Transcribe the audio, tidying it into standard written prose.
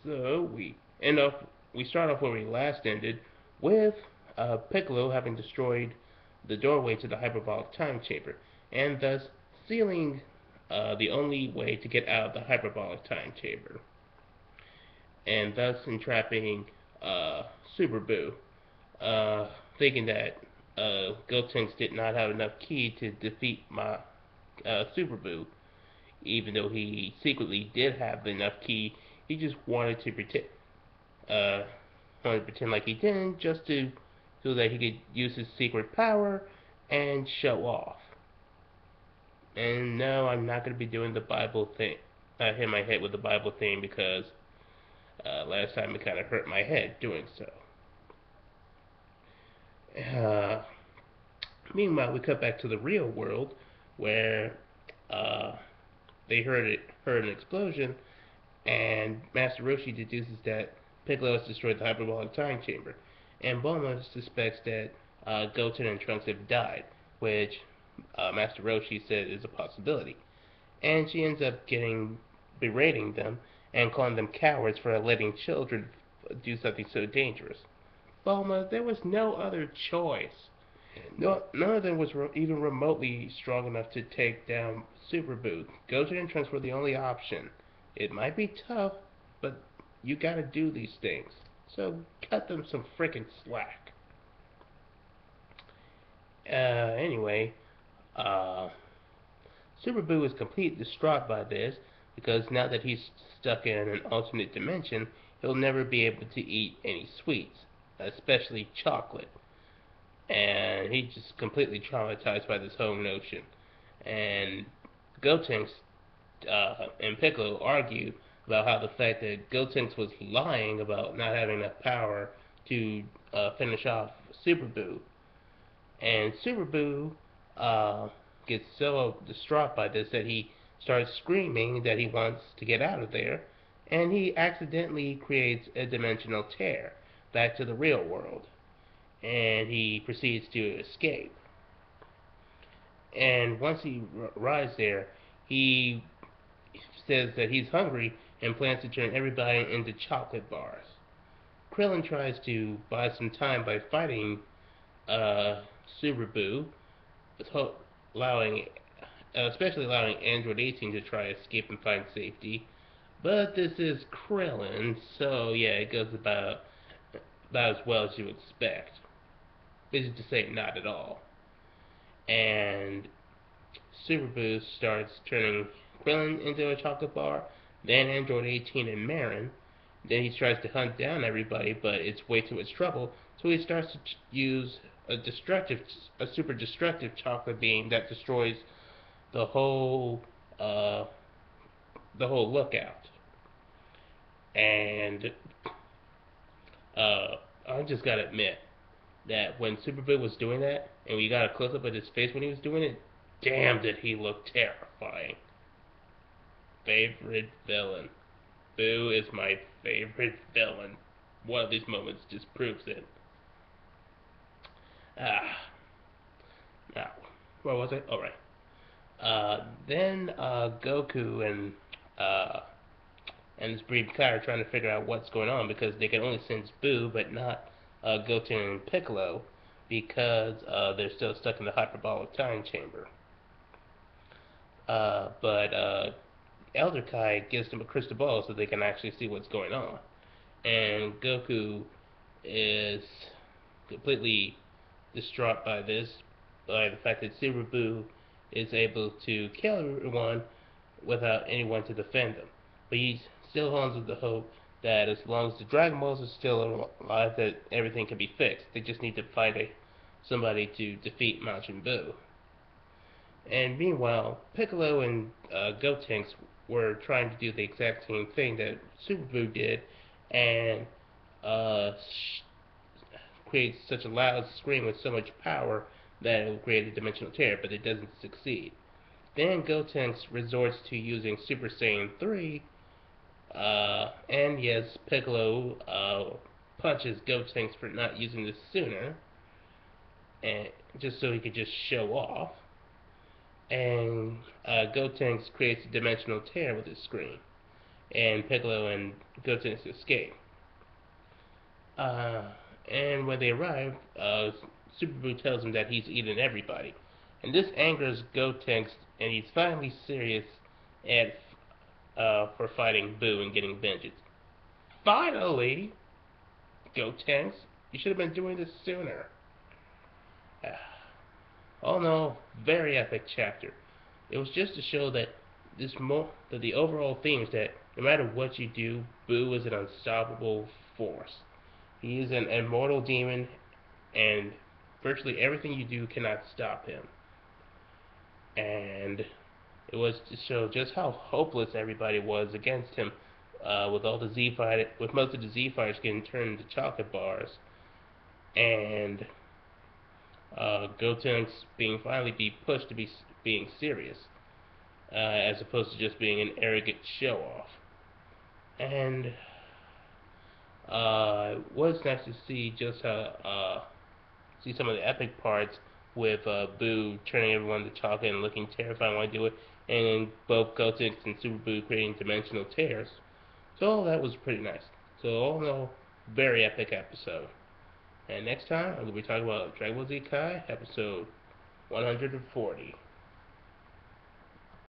So we start off where we last ended with Piccolo having destroyed the doorway to the hyperbolic time chamber, and thus sealing the only way to get out of the hyperbolic time chamber, and thus entrapping Super Boo, thinking that Gotenks did not have enough ki to defeat my Super Boo, even though he secretly did have enough ki. He just uh, wanted to pretend like he didn't, just to so that he could use his secret power and show off. And no, I'm not going to be doing the Bible thing. I hit my head with the Bible thing because last time it kind of hurt my head doing so. Uh, Meanwhile, we cut back to the real world where uh, they heard an explosion, and Master Roshi deduces that Piccolo has destroyed the hyperbolic time chamber, and Bulma suspects that Goten and Trunks have died, which Master Roshi said is a possibility, and she ends up getting berating them and calling them cowards for letting children do something so dangerous. Bulma, there was no other choice. No, none of them was even remotely strong enough to take down Super Boo. Goten and Trunks were the only option. It might be tough, but you gotta do these things. So cut them some frickin' slack. Anyway, uh, Super Boo is completely distraught by this because now that he's stuck in an alternate dimension, he'll never be able to eat any sweets, especially chocolate. And he's just completely traumatized by this whole notion. And Gotenks and Piccolo argue about how the fact that Gotenks was lying about not having enough power to finish off Super Boo. And Super Boo gets so distraught by this that he starts screaming that he wants to get out of there, and he accidentally creates a dimensional tear back to the real world, and he proceeds to escape. And once he arrives there, he says that he's hungry and plans to turn everybody into chocolate bars. Krillin tries to buy some time by fighting uh, Subaru, allowing, especially allowing Android 18 to try to escape and find safety. But this is Krillin, so yeah, it goes about as well as you expect. Which is to say, not at all. And Super Boost starts turning Krillin into a chocolate bar, then Android 18 and Marin. Then he tries to hunt down everybody, but it's way too much trouble, so he starts to use a super destructive chocolate beam that destroys the whole, uh, the whole lookout. And I just gotta admit that when Super Boo was doing that, and we got a close up of his face when he was doing it, damn did he look terrifying. Favorite villain. Boo is my favorite villain. One of these moments just proves it. Ah, now, where was I? All right. Then Goku uh, and his breed Kai are trying to figure out what's going on because they can only sense Boo, but not Goten and Piccolo because they're still stuck in the hyperbolic time chamber. But Elder Kai gives them a crystal ball so they can actually see what's going on. And Goku is completely distraught by this, by the fact that Super Boo is able to kill everyone without anyone to defend them. But he still holds with the hope that as long as the Dragon Balls are still alive, that everything can be fixed. They just need to find somebody to defeat Majin Buu. And meanwhile, Piccolo and Gotenks were trying to do the exact same thing that Super Buu did, and uh, creates such a loud scream with so much power that it will create a dimensional tear, but it doesn't succeed. Then Gotenks resorts to using Super Saiyan 3, and yes, Piccolo punches Gotenks for not using this sooner, and just so he could just show off. And Gotenks creates a dimensional tear with his screen. and Piccolo and Gotenks escape. Uh, and when they arrive, Super Boo tells him that he's eaten everybody. And this angers Gotenks, and he's finally serious at for fighting Boo and getting vengeance. Finally, Gotenks, you should have been doing this sooner. Oh no, very epic chapter. It was just to show that that the overall theme is that no matter what you do, Boo is an unstoppable force. He is an immortal demon, and virtually everything you do cannot stop him. And it was to show just how hopeless everybody was against him, with most of the Z fighters getting turned into chocolate bars, and Gotenks being finally be pushed to be being serious, as opposed to just being an arrogant show off. And it was nice to see just how see some of the epic parts with Boo turning everyone to chocolate and looking terrifying while I do it, and both Gotenks and Super Boo creating dimensional tears. So that was pretty nice. So all in all, very epic episode. And next time I'm going to be talking about Dragon Ball Z Kai episode 140.